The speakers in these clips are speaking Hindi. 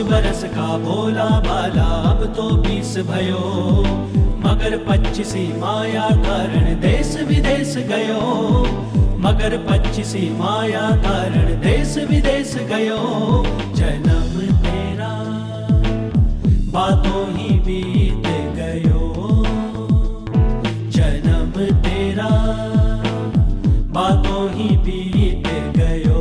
बरस का भोला बाला अब तो 20 भयो, मगर 25 माया कारण देश विदेश गयो, मगर 25 माया कारण देश विदेश गयो। जन्म तेरा बातों ही बीत गयो, जन्म तेरा बातों ही बीत गयो।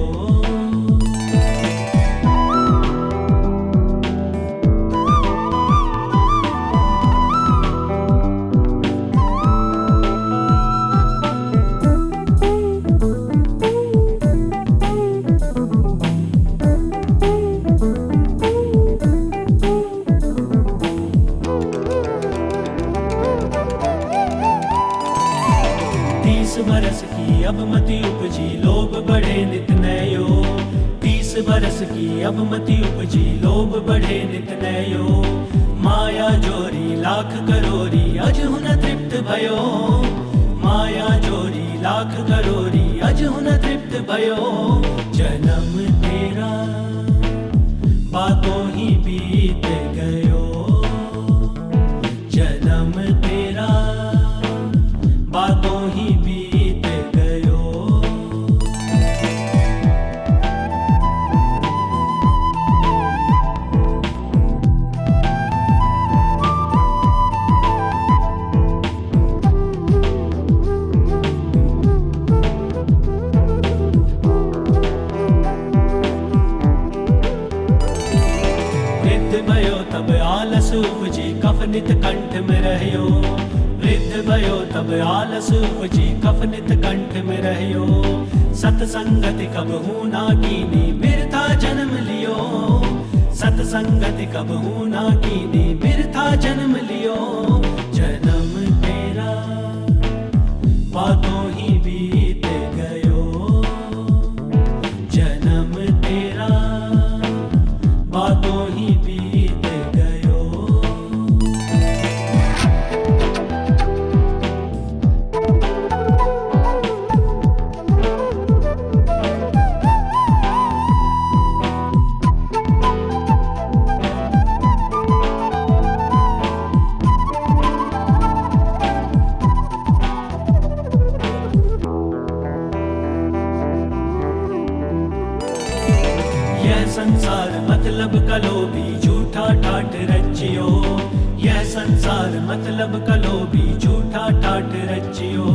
बरस की अब मति उपजी लोभ बढ़े नित नयो, 30 बरस की अब मति उपजी लोभ बढ़े नित नयो। माया जोरी लाख करोरी अज हुन तृप्त भयो, माया जोरी लाख करोरी अज हुन तृप्त भयो। जन्म तेरा बातों ही बीत गयो, जन्म तेरा बातों ही बीत गयो। वृद्ध भयो तब आलस उपजी कफ नित कंठ में रहयो, वृद्ध भयो तब आलस उपजी कफ नित कंठ में रहयो। सतसंगति कब हूँ ना कीनी बिरथा जन्म लियो, सतसंगति कब हूँ ना कीनी बिरथा जन्म लियो। जन्म तेरा बातों ही बीत गयो, जन्म तेरा बातों ही बीत गयो। यह संसार मतलब कलोभी झूठा ठाठ रचियो, यह संसार मतलब कलोभी झूठा ठाठ रचियो।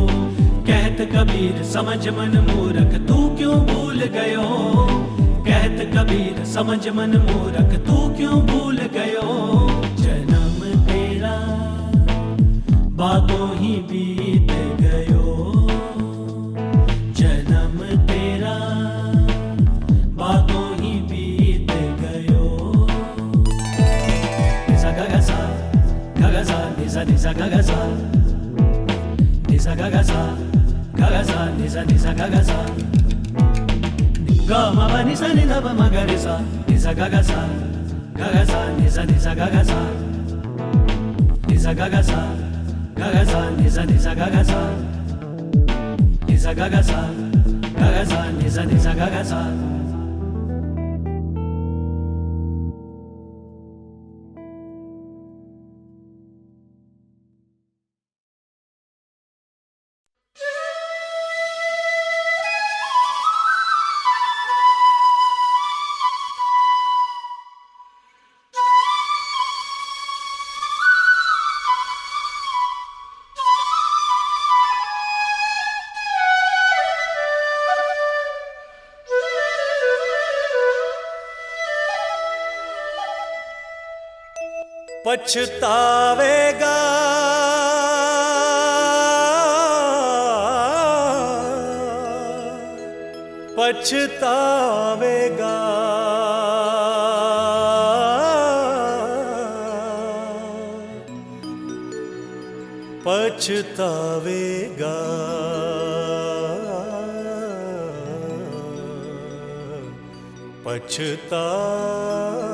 कहत कबीर समझ मन मूरख तू क्यों भूल गयो, कहत कबीर समझ मन मूरख तू क्यों भूल गयो। जन्म तेरा बातों ही बीत गयो, जन्म तेरा बातों ही बीत गयो। निसा गगसा गगसा निसा निसा गगसा, निसा गगसा गगसा निसा निसा गगसा। ग म प नि सा नि ध प म ग रे सा, निसा गगसा गगसा निसा निसा गगसा, निसा गगसा गगसा निसा निसा गगसा, निसा गगसा गगसा निसा निसा गगसा। पछतावेगा पछतावेगा पछतावेगा पछतावेगा।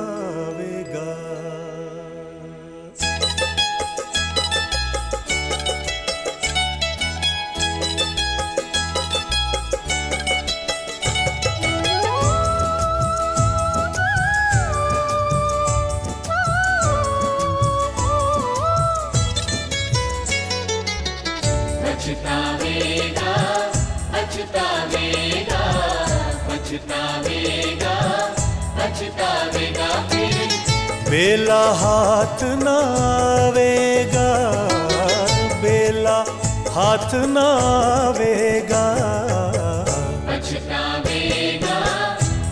बेला हाथ ना आवेगा, बेला हाथ ना आवेगा। पछतावेगा,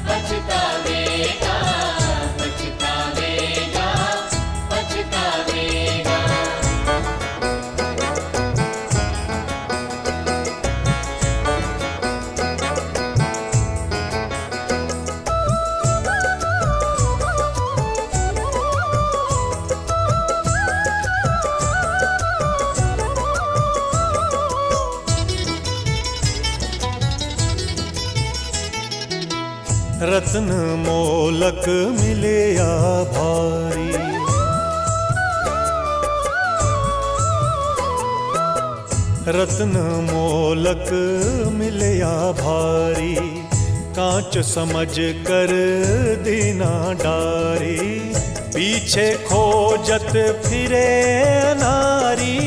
पछतावेगा, पछतावेगा, पछतावेगा। रत्न मोलक मिले या भारी, रत्न मोलक मिले या भारी। कांच समझ कर दीना डारी, पीछे खोजत फिरे अनारी,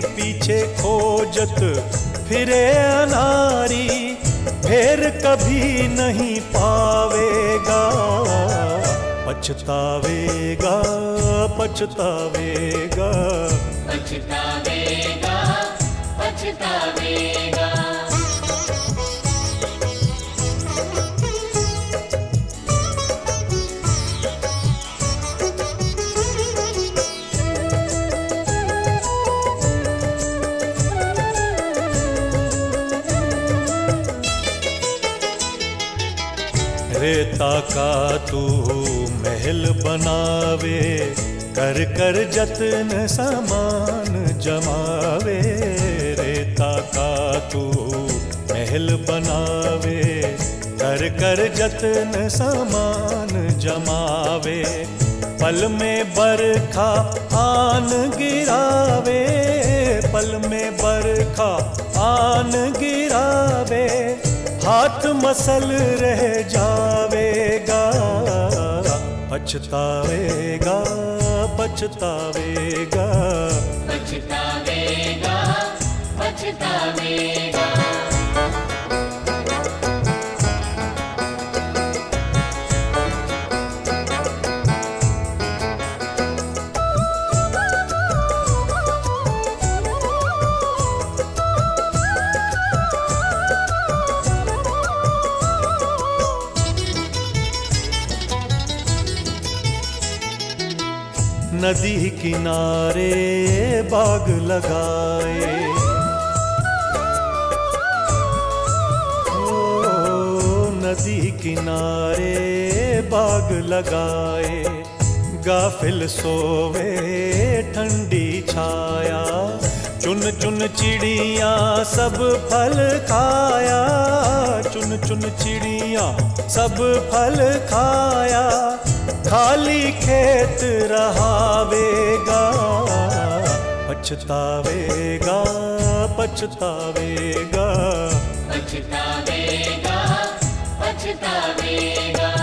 पीछे खोजत फिरे अनारी। फिर कभी नहीं पावेगा, पछतावेगा, पछतावेगा, पछतावेगा, पछतावेगा। रेता का तू महल बनावे, कर कर जतन सामान जमावे। रेता का तू महल बनावे, कर कर जतन सामान जमावे। पल में बरखा आन गिरावे, पल में बरखा आन गिरावे। हाथ मसल रह जावेगा, पछतावेगा, पछतावेगा, पछतावेगा, पछतावेगा। नदी किनारे बाग लगाए, ओ नदी किनारे बाग लगाए। गाफिल सोवे ठंडी छाया, चुन चुन चिड़िया सब फल खाया, चुन चुन चिड़िया सब फल खाया। खाली खेत रहावेगा, पछतावेगा, पछतावेगा, पछतावेगा, पछतावेगा।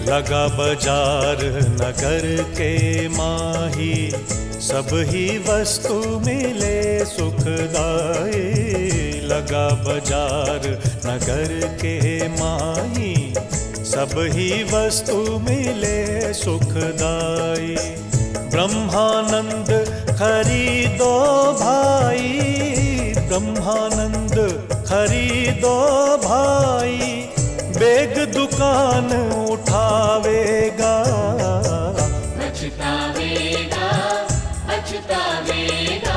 लगा बाजार नगर के माही, सब ही वस्तु मिले सुखदाई। लगा बाजार नगर के माही, सब ही वस्तु मिले सुखदाई। ब्रह्मानंद खरीदो भाई, ब्रह्मानंद खरीदो भाई। बेग दुकान उठावेगा, पछतावेगा, पछतावेगा,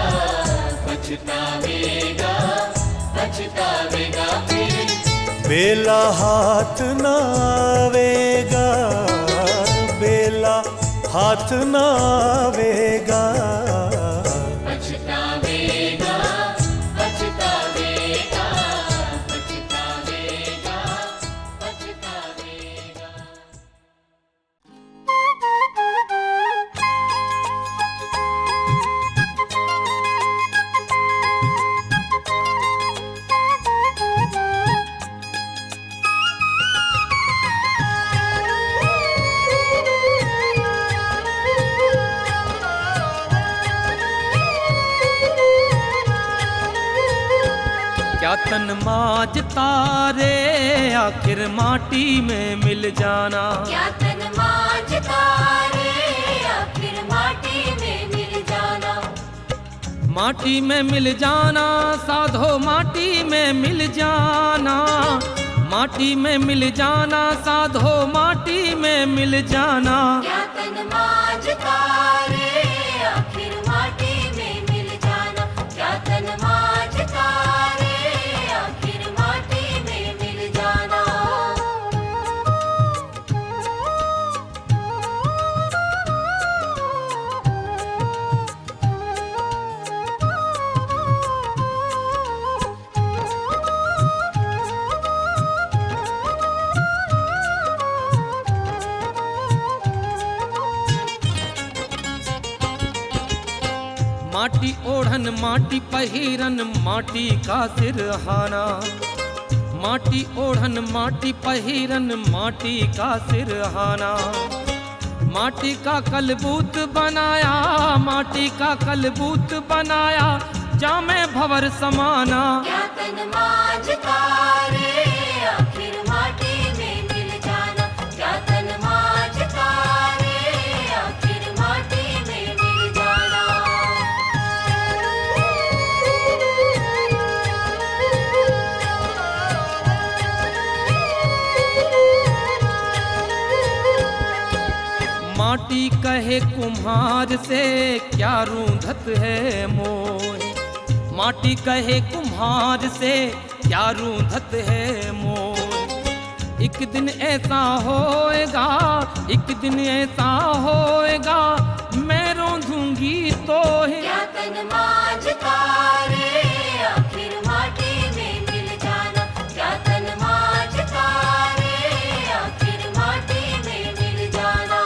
पछतावेगा, पछतावेगा। बेला हाथ ना आवेगा, बेला हाथ ना आवेगा। पछतावेगा, पछतावेगा, पछतावेगा, पछतावेगा। तन मांझता रे आखिर माटी में मिल जाना। क्या तन मांझता रे आखिर माटी में मिल जाना। माटी में मिल जाना साधो माटी में मिल जाना। माटी में मिल जाना साधो माटी में मिल जाना। क्या तन मांझता रे आखिर माटी में मिल जाना। क्या तन मांझता रे आखिर माटी में मिल जाना। माटी ओढ़न माटी पहिरन माटी का सिरहाना। माटी ओढ़न माटी पहिरन माटी का सिरहाना। माटी का कलबूत बनाया माटी का कलबूत बनाया जामे भंवर समाना। क्या तन मांझता रे आखिर माटी में मिल जाना। क्या तन मांझता रे आखिर माटी में मिल जाना। माटी कहे कुम्हार से क्या रूंधत है मोह। माटी कहे कुम्हार से क्या रूंधत है मोह। एक दिन ऐसा होएगा एक दिन ऐसा होएगा मैं रोंधूंगी तो है। क्या तन मांझता रे आखिर माटी में मिल जाना। क्या तन मांझता रे आखिर माटी में मिल जाना।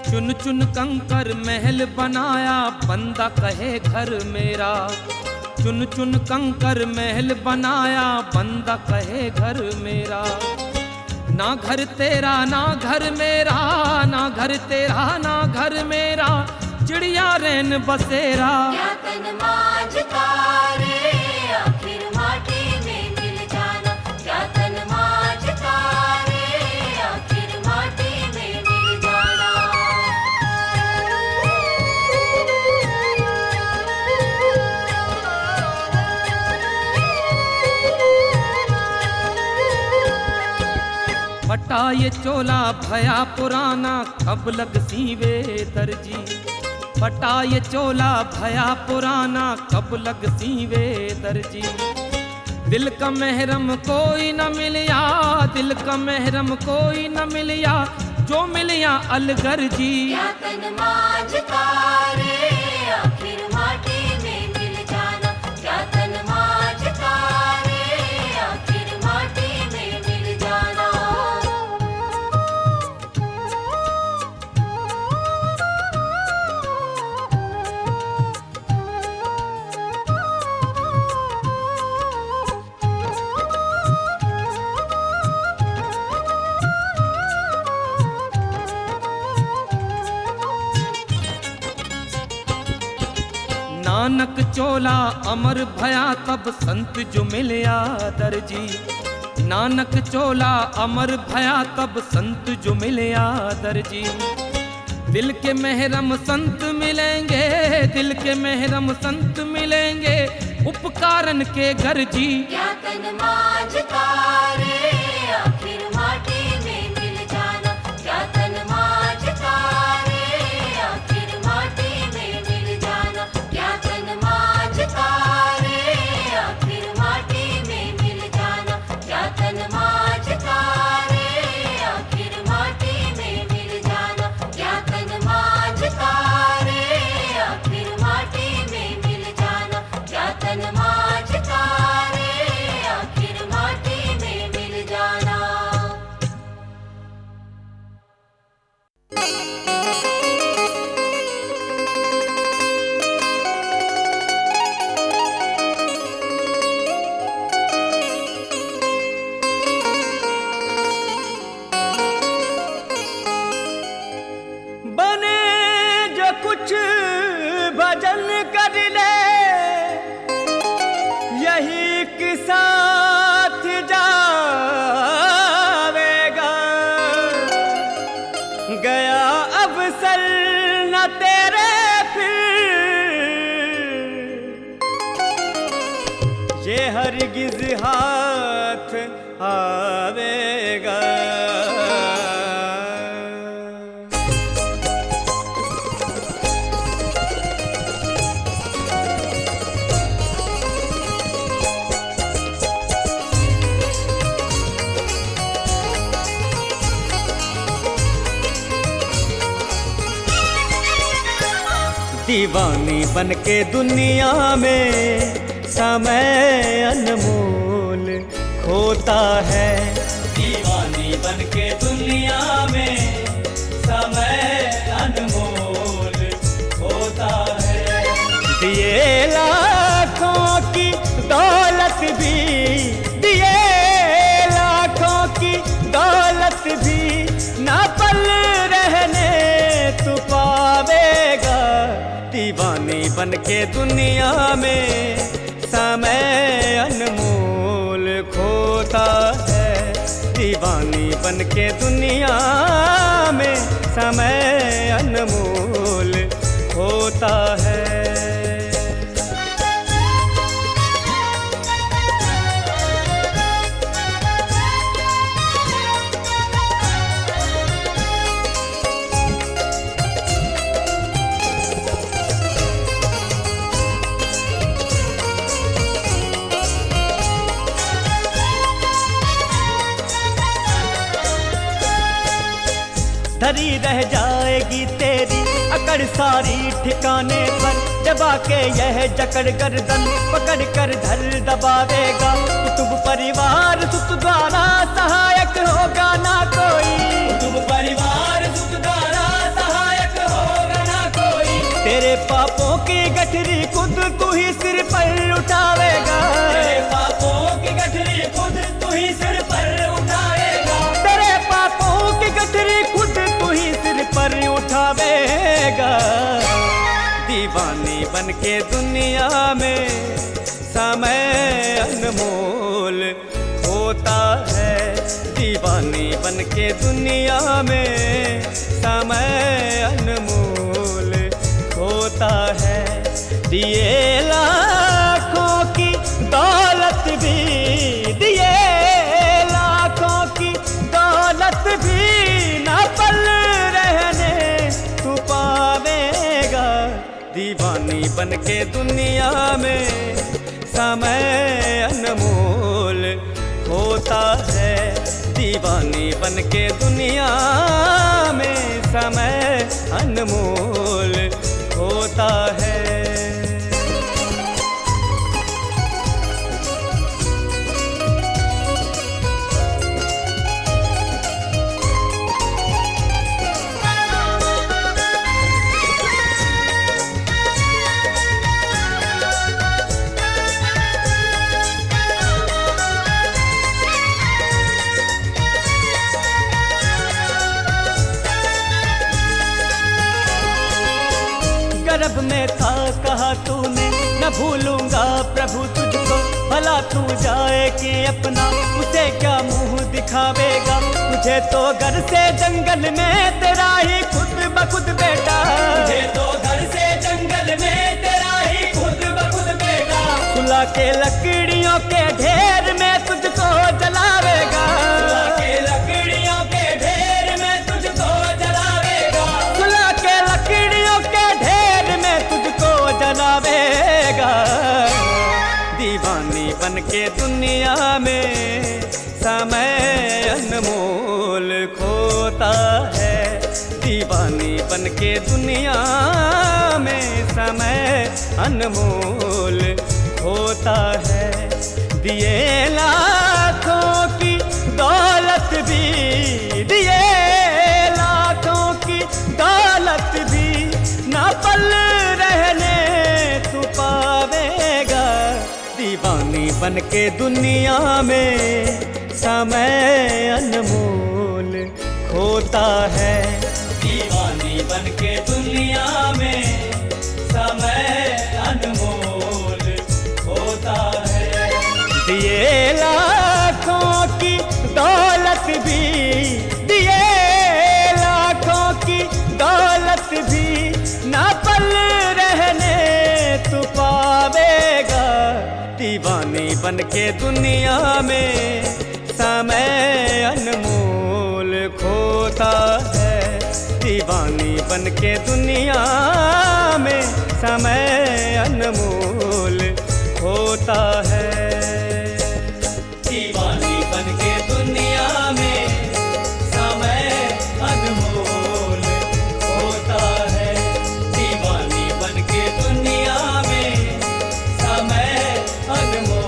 चुन चुन कंकर महल बनाया बंदा कहे घर मेरा। चुन चुन कंकर महल बनाया बंदा कहे घर मेरा। ना घर तेरा ना घर मेरा ना घर तेरा ना घर मेरा चिड़िया रैन बसेरा। क्या तन मांझता रे आखिर माटी में मिल जाना। क्या तन मांझता रे आखिर माटी में मिल जाना। फटा ये चोला भया पुराना कब लग सीवे दर्जी। फटा ये चोला भया पुराना कब लग सीवे दर्जी। दिल का महरम कोई न मिलिया दिल का महरम कोई न मिलिया जो मिलिया अलगर जी। क्या तन मांझता रे आखिर माटी में मिल जाना। क्या तन मांझता रे आखिर माटी में मिल जाना। नानक चोला अमर भया तब संत जो मिलया दर्जी। नानक चोला अमर भया तब संत जो मिलया दर्जी। दिल के महरम संत मिलेंगे दिल के महरम संत मिलेंगे उपकारन के घर जी। क्या तन मांझता रे आखिर माटी में मिल जाना। क्या तन मांझता रे आखिर माटी में मिल जाना। क्या तन मांझता रे आखिर माटी में मिल जाना। क्या तन मांझता रे आखिर माटी में मिल जाना। क्या तन मांझता रे आखिर माटी में मिल जाना। क्या तन मांझता रे आखिर माटी में ये हरगिज हाथ आवेगा। दीवानी बन के दुनिया में समय अनमोल खोता है। दीवानी बन के दुनिया में समय अनमोल होता है। दिए लाखों की दौलत भी, दिए लाखों की दौलत भी ना पल रहने तू पावेगा। दीवानी बन के दुनिया में समय अनमोल खोता है। दीवानी बन के दुनिया में समय अनमोल होता है। धरी रह जाएगी तेरी अकड़ सारी ठिकाने पर, जब आके यह जकड़ गर्दन पकड़ कर धर दबावेगा। कुतुब परिवार सुत द्वारा सहायक होगा ना कोई, कुतुब परिवार सुत द्वारा सहायक होगा ना कोई। तेरे पापों की गठरी खुद तू ही सिर पर उठावेगा। तेरे पापों की गठरी खुद तू ही सिर पर उठाएगा। तेरे पापों की गठरी खुद तू ही सिर पर उठावेगा। दीवानी बन के दुनिया में समय अनमोल होता है। दीवानी बन के दुनिया में समय अनमोल होता है। दिए लाखों की दौलत भी, दिए लाखों की दौलत भी ना पल रहने तू पावेगा। दीवानी बन के दुनिया में समय अनमोल होता है। दीवानी बन के दुनिया में समय अनमोल होता है। गर्भ में था कहा तूने न भूलूंगा प्रभु तुझको। भला तू जाए कि अपना उसे क्या मुंह दिखावेगा। तुझे तो घर से जंगल में तेरा ही खुद ब खुद बेटा, तुझे तो घर से जंगल में तेरा ही खुद ब खुद बेटा। सुला के लकड़ियों के ढेर में तुझको जलावेगा। सुला के लकड़ियों के ढेर में तुझको जलावेगा। सुला के लकड़ियों के ढेर में तुझको जलावेगा। दीवानी बन के दुनिया में समय अनमोल खोता है। दीवानी बन के दुनिया में समय अनमोल होता है। दिए लाखों की दौलत भी, दिए लाखों की दौलत भी ना पल रहने तू पावेगा। दीवानी बन के दुनिया में समय अनमोल होता है। दीवानी बन के दुनिया में समय अनमोल होता है। दिए लाखों की दौलत भी, दिए लाखों की दौलत भी ना पल रहने तू पावेगा। दीवानी बन के दुनिया में समय अनमोल खोता है। दीवानी बन के दुनिया में समय अनमोल होता है। दीवानी बन के दुनिया में समय अनमोल होता है। दीवानी बन के दुनिया में समय अनमोल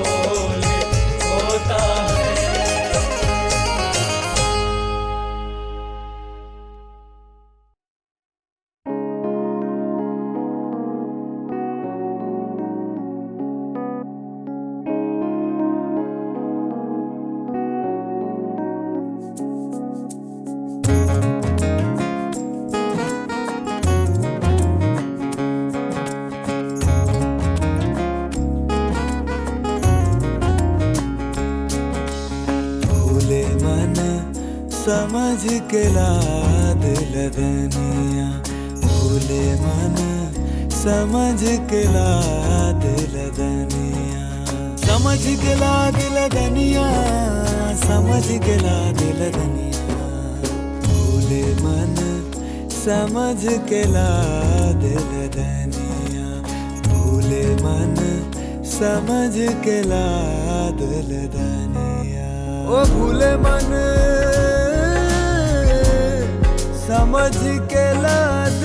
होता है। भूले मन समझ के लाद लदनिया, भूले मन समझ के लाद लदनिया, समझ के लाद लदनिया, समझ के लाद लदनिया। भूले मन समझ के लाद लदनिया, भूले मन समझ के लाद लदनिया। ओ भूले मन समझ के लाद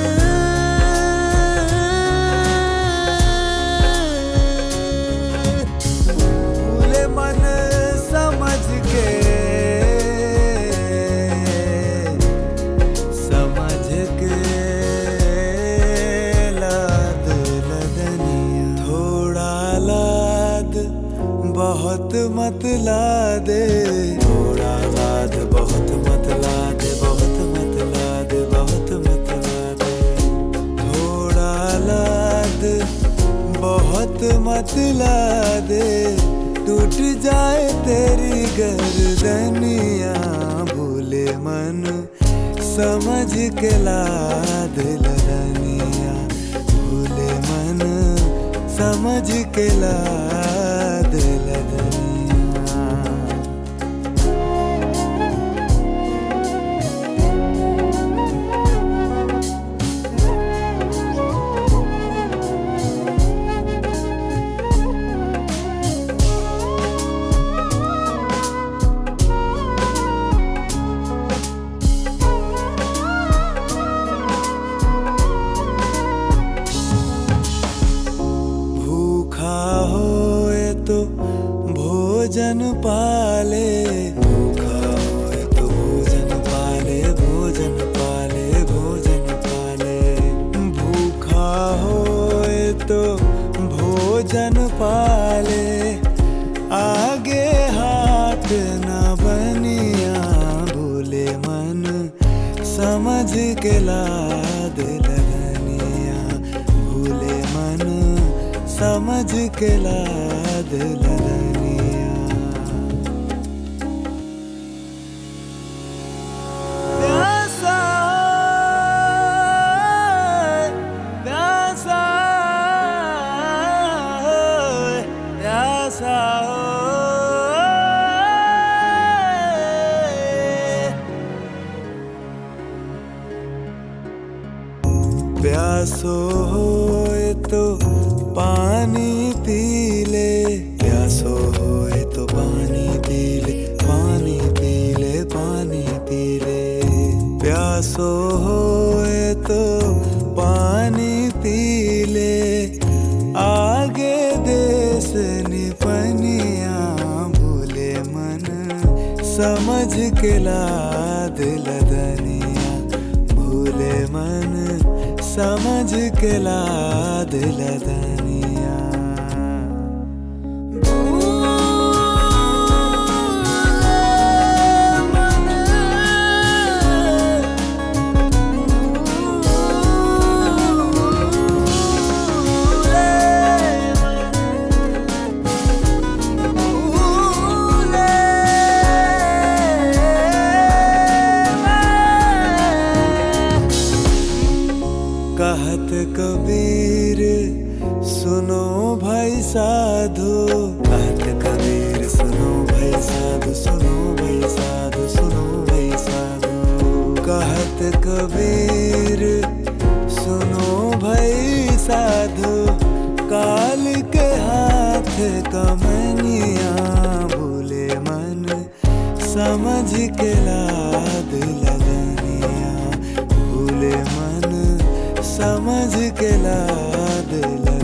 भूले मन समझ के लाद लदनिया। थोड़ा लाद बहुत मत लादे, थोड़ा लाद बहुत मत लादे, बहुत मत लादे, बहुत मत लादे। थोड़ा लाद बहुत मत लादे, टूट जाए तेरी गर्दनिया। भूले मन समझ के लाद लदनिया, भूले मन समझ के लाद लदनिया। भूखा होए तो भोजन पाले, भूखा होए तो भोजन पाले, भोजन पाले, भोजन पाले। भूखा होए तो भोजन पाले, आगे हाथ न बनिया। भूले मन समझ के लाद लदनिया, भूले मन समझ के लाद लदनिया। प्यासा प्यासा प्यासा प्यासो होए तो पानी पी ले, प्यासो होए तो पानी पी ले, पानी पी ले, पानी पी ले। प्यासो होए तो पानी पी ले, आगे देश निपनिया। भूले मन समझ के लाद लदनिया, भूले मन समझ के लाद लदनिया। कहत कबीर सुनो भाई साधु, कहत कबीर साधु सुनो भाई साधु सुनो भाई साधु कहत कबीर सुनो भाई साधु काल के हाथ कमनिया भूले मन समझ के लाद लगनिया भूले मन समझ के लाद लगनिया।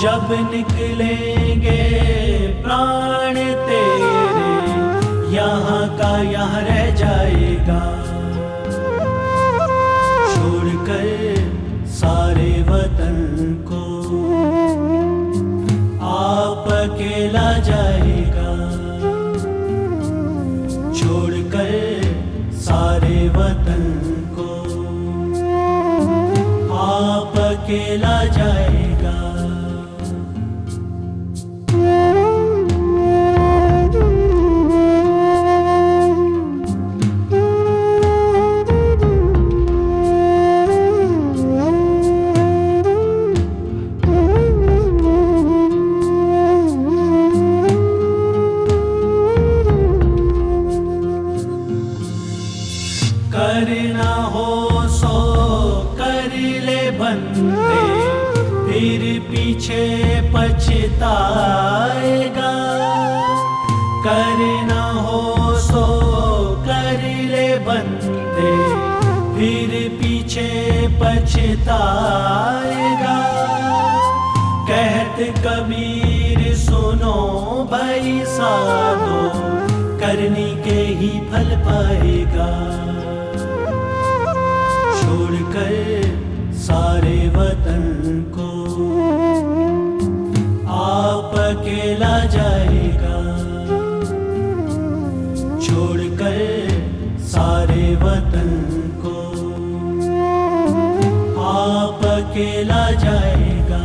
जब यहाँ रह जाएगा, छोड़कर सारे वतन को आप अकेला जाएगा, छोड़कर सारे वतन को आप अकेला जाएगा। करना हो सो कर ले बंदे, फिर पीछे पछताएगा। करना हो सो कर ले बंदे, फिर पीछे पछताएगा। कहत कबीर सुनो भाई साधो, करनी के ही फल पाएगा, छोड़कर सारे वतन को आप अकेला जाएगा, छोड़कर सारे वतन को आप अकेला जाएगा।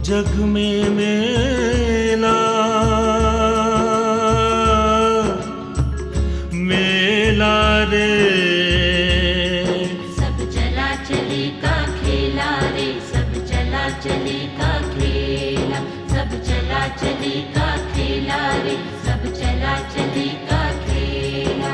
जग में मेला, मेला रे सब चला चली का खेला रे, सब चला चली का खेला, सब चला चली का खेला रे, सब चला चली का खेला।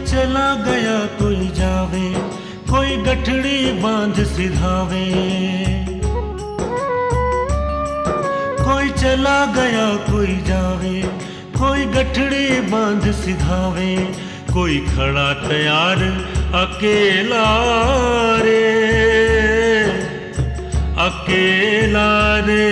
चला गया कोई जावे, कोई गठड़ी बांध सिधावे। कोई चला गया कोई जावे, कोई गठड़ी बांध सिधावे। कोई खड़ा तैयार अकेला रे, अकेला रे।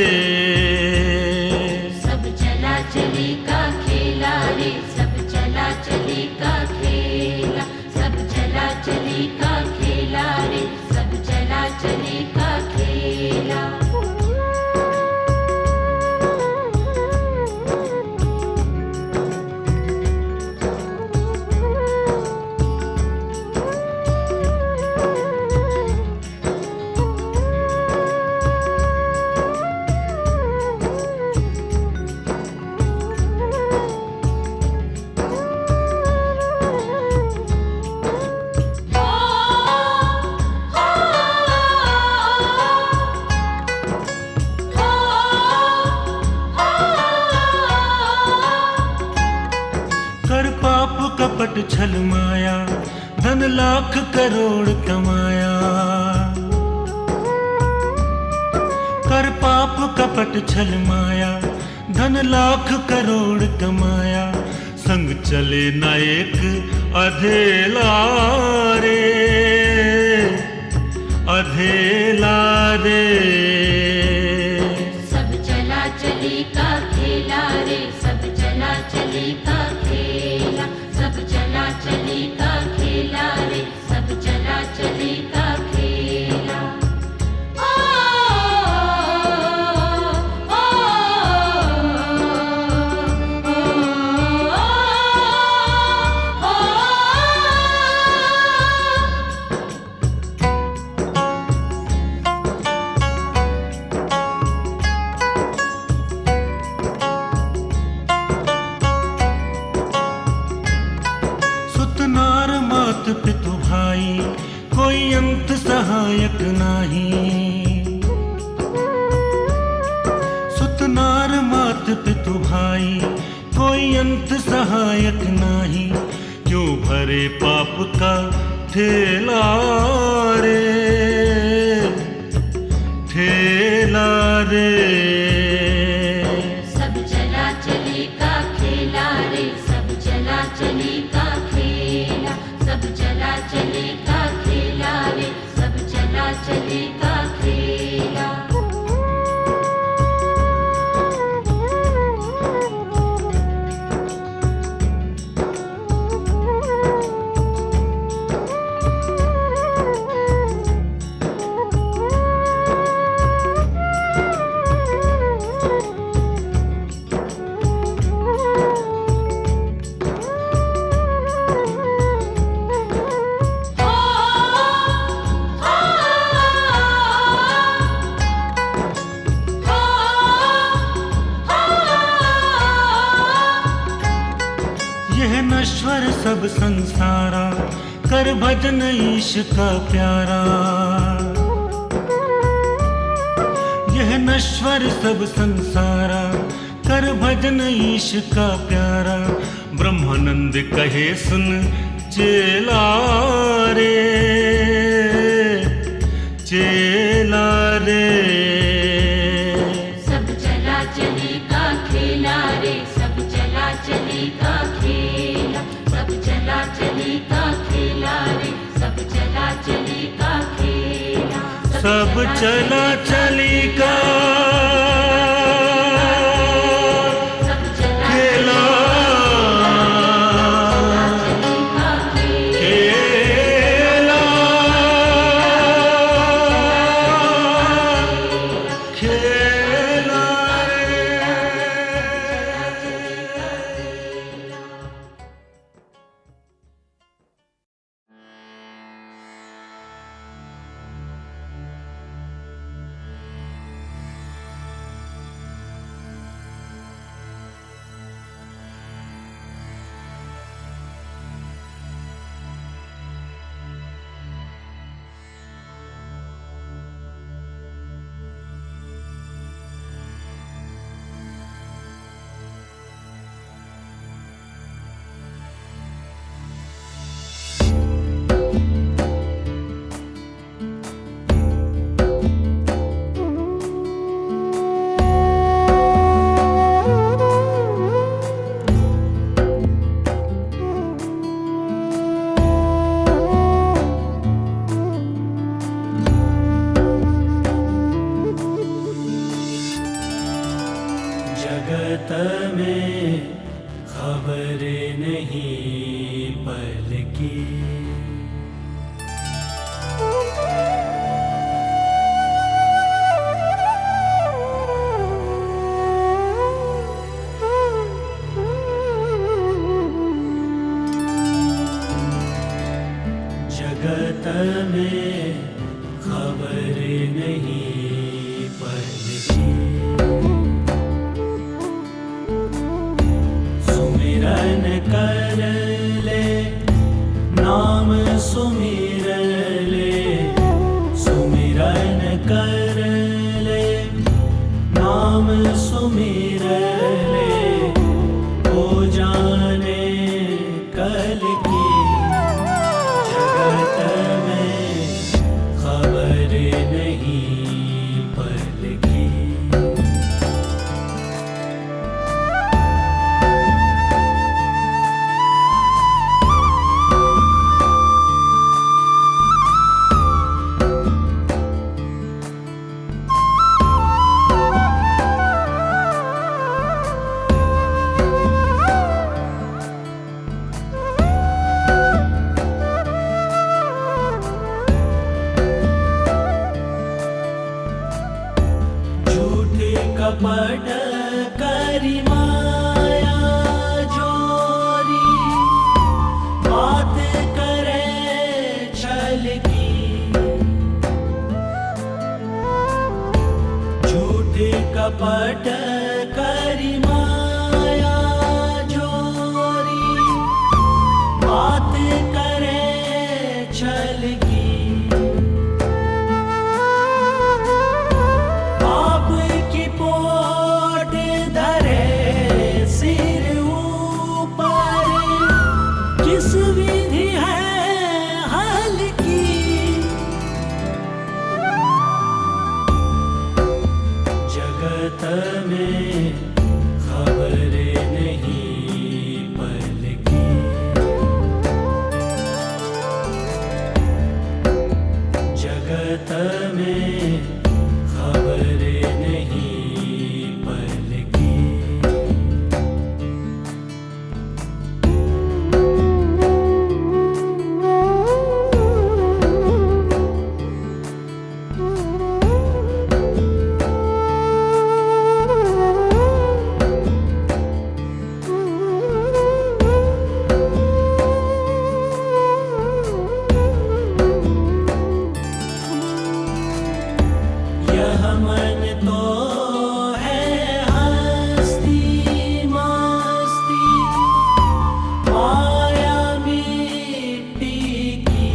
सब चला चली का खेला रे, सब चला चली का खेला, सब चला चली का खेला रे, सब चला चली का खेला। कपट छल माया, धन लाख करोड़ कमाया। कर पाप कपट छल माया, धन लाख करोड़ कमाया। संग चले न एक अधेला रे, अधेला रे। सब चला चली का खेला रे, सब चला चली का खेला, सब चला चली का खेला रे, सब चला चली का खेला। सुतनार मात पितु भाई, कोई अंत सहायक नाही। सुतनार मात पितु भाई, कोई अंत सहायक नाही। क्यों भरे पाप का ठेला रे, ठेला रे। सब चला चली का खेला रे, सब चला चली का खेला, सब चला चली का खेला रे, सब चला चली का खेला। यह नश्वर सब संसारा, कर भजन ईश का प्यारा। यह नश्वर सब संसारा, कर भजन ईश का प्यारा। ब्रह्मानंद कहे सुन चेला रे, चेला रे। सब चला चली का खेला रे, सब चला चली का खेला, सब चला चली का खेला रे, सब चला चली का खेला। सब चला चली का सब चला खेला, चली का खेला। खेला, खेला रे। जगत में खबर नहीं पल की, जगत में खबर नहीं पल की। सुमिरन कर ले, नाम सुमिर ले, सुमिरन कर ले, नाम सुमिर ले। हो जाने कल कपट करी माया जोरी, बात करे छल की, झूठ कपट करी माया जोरी, बात करे छल की, पाप की पोट धरे सिर ऊपर, किस विधि है हल की, जगत में खबरें नहीं पल की, जगत में खबरें नहीं पल की। यह मन तो है हस्ती मस्ती, माया मिट्टी की,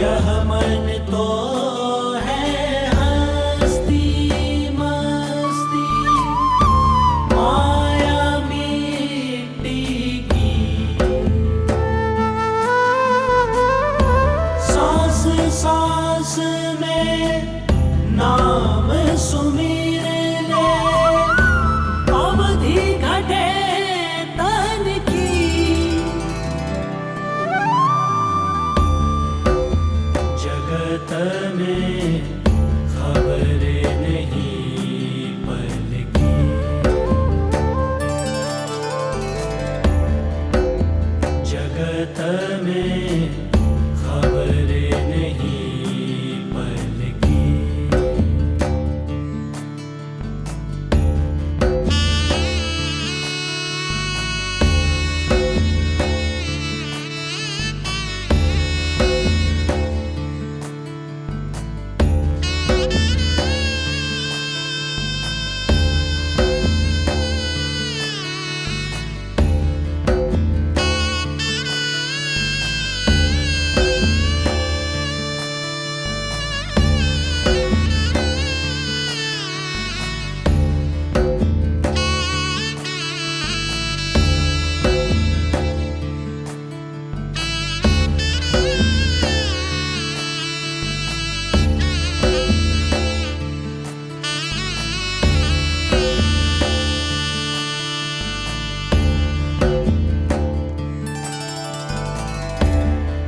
यह मन तो है हस्ती मस्ती, माया मिट्टी की, सांस सांस में नाम सुमिर ले, अवधि घटे तन की, जगत में खबरें नहीं पल की, जगत में खबरें नहीं पल की।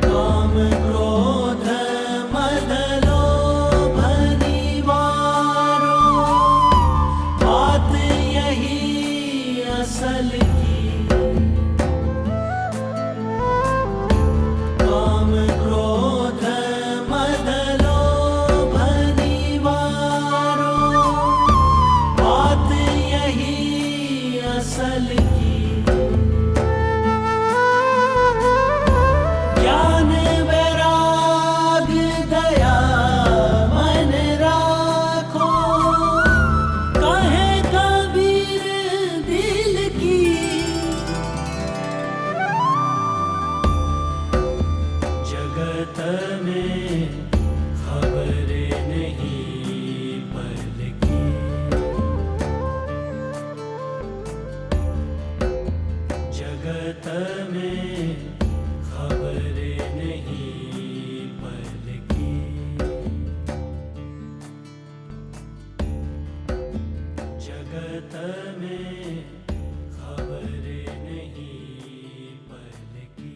काम क्रोध मद लोभ निवारो, बात यही असल की, काम क्रोध मद लोभ निवारो, बात यही असल की, ज्ञान वैराग दया मन राखो, कहे कबीर दिल की, जगत में खबरें नहीं पल की, जगत में खबरें नहीं पल की, जगत में खबरें नहीं पल की।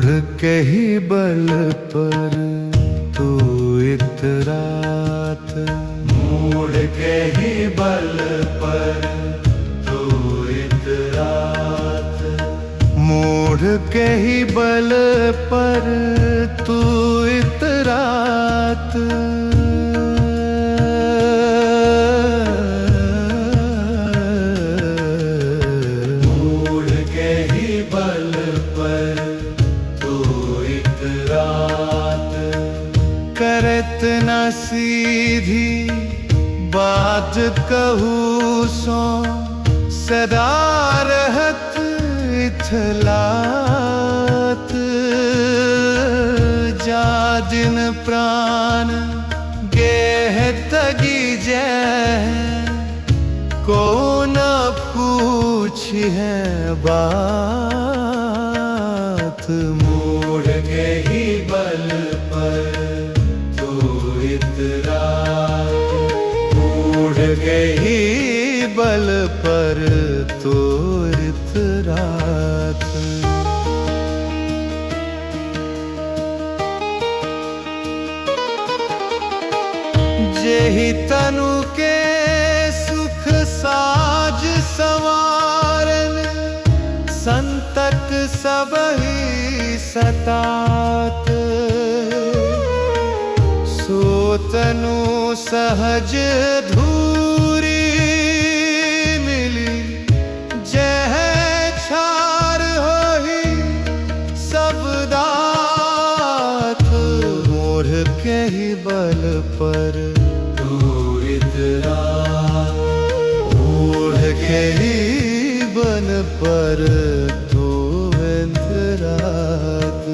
मोड़ के ही बल पर तू इतरात, मोड़ के ही बल पर तू इतरात, मोड़ के ही बल पर तू इतरात। करत न सीधी बात कहूँ सो सदा रहत इथलात। जा दिन प्राण गेह तगी जय को न पूछ है बात। मोड़ के ही बल पर मोड़ के ही बल पर तो इतरात। जेहि तनु के सुख साज संवारन, संतक सबहि सतात। सो तनु सहज धूरी मिली, जह छार होही सब दात। मोड़ के ही बल पर तू इतरात, मोड़ के ही बल पर तू इतरात।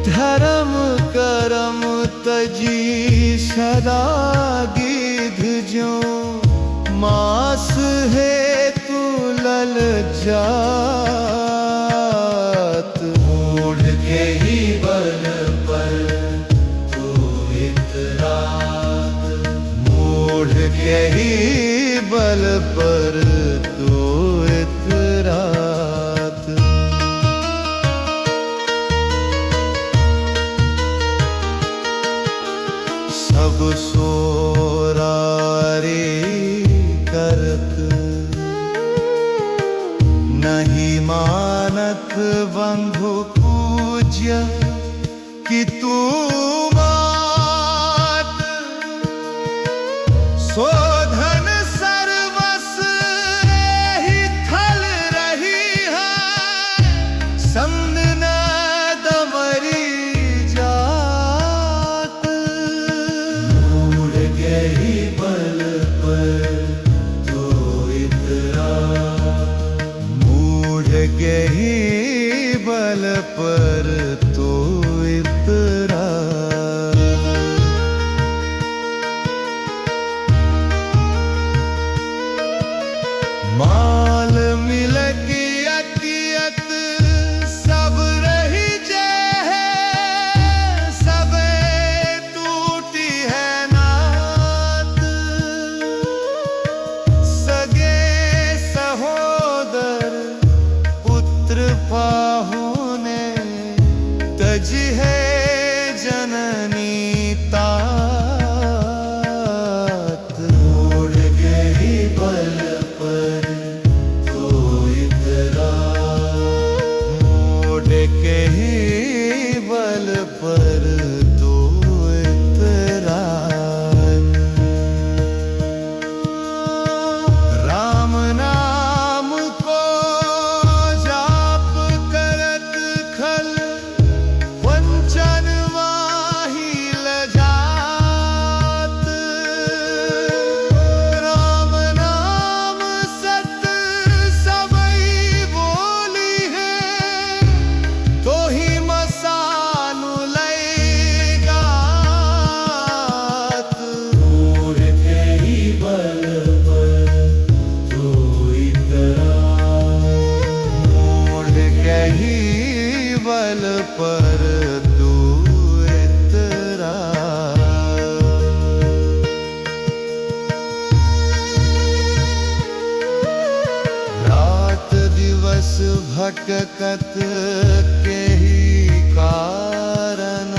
धर्म करम तजी सदा गिध जो, मास है तू लल जात। मोड़ के ही बल पर तू इतरात, मोड़ के ही बल पर तू इतरात। सब सोरारी करत नहीं मानत बंधु पूज्य कि तू मात। शोधन सर्वस ही थल रही है, समन न दमरी जात। मोड़ के ही बल पर तो इतरात, मोड़ के ही बल पर तो इतरात। माल मिल कियत सब रही जय, सब टूटी है नात। सगे सहोदर पुत्र पाहुने भटकत के ही कारण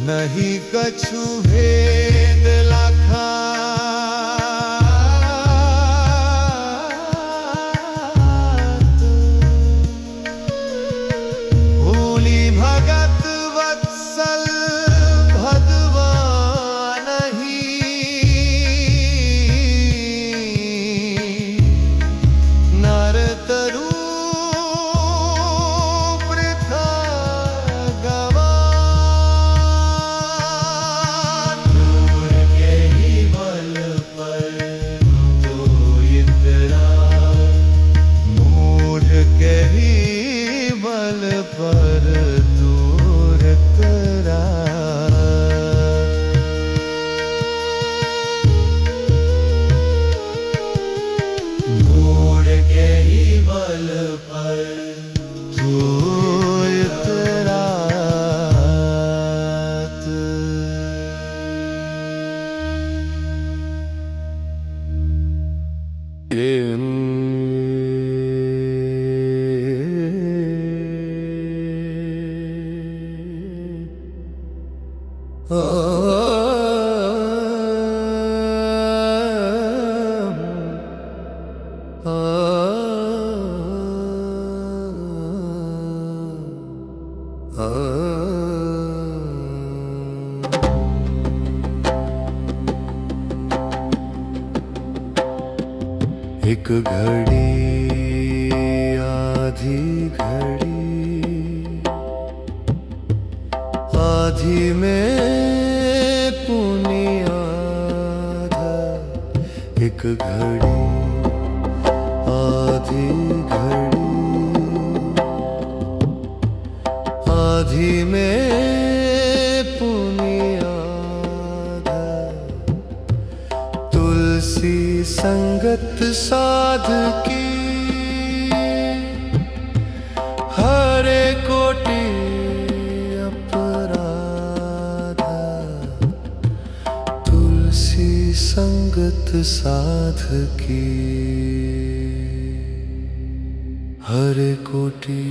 नहीं कछु भेद लखा भूली भगत वत्सल भदवा नरतरू वृथा गवा दूर के ही बल पर तो इतरा मूढ़ के ही बल पर दूर तरा मूढ़ के ही बल पर तू इतरात। एक घड़ी आधी घड़ी आधी में पुनी आधा एक घड़ी आधी घड़ी आधी में पुनी आधा तुलसी संगत साध की हरे कोटि अपराध तुलसी संगत साध की हरे कोटि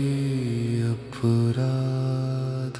अपराध।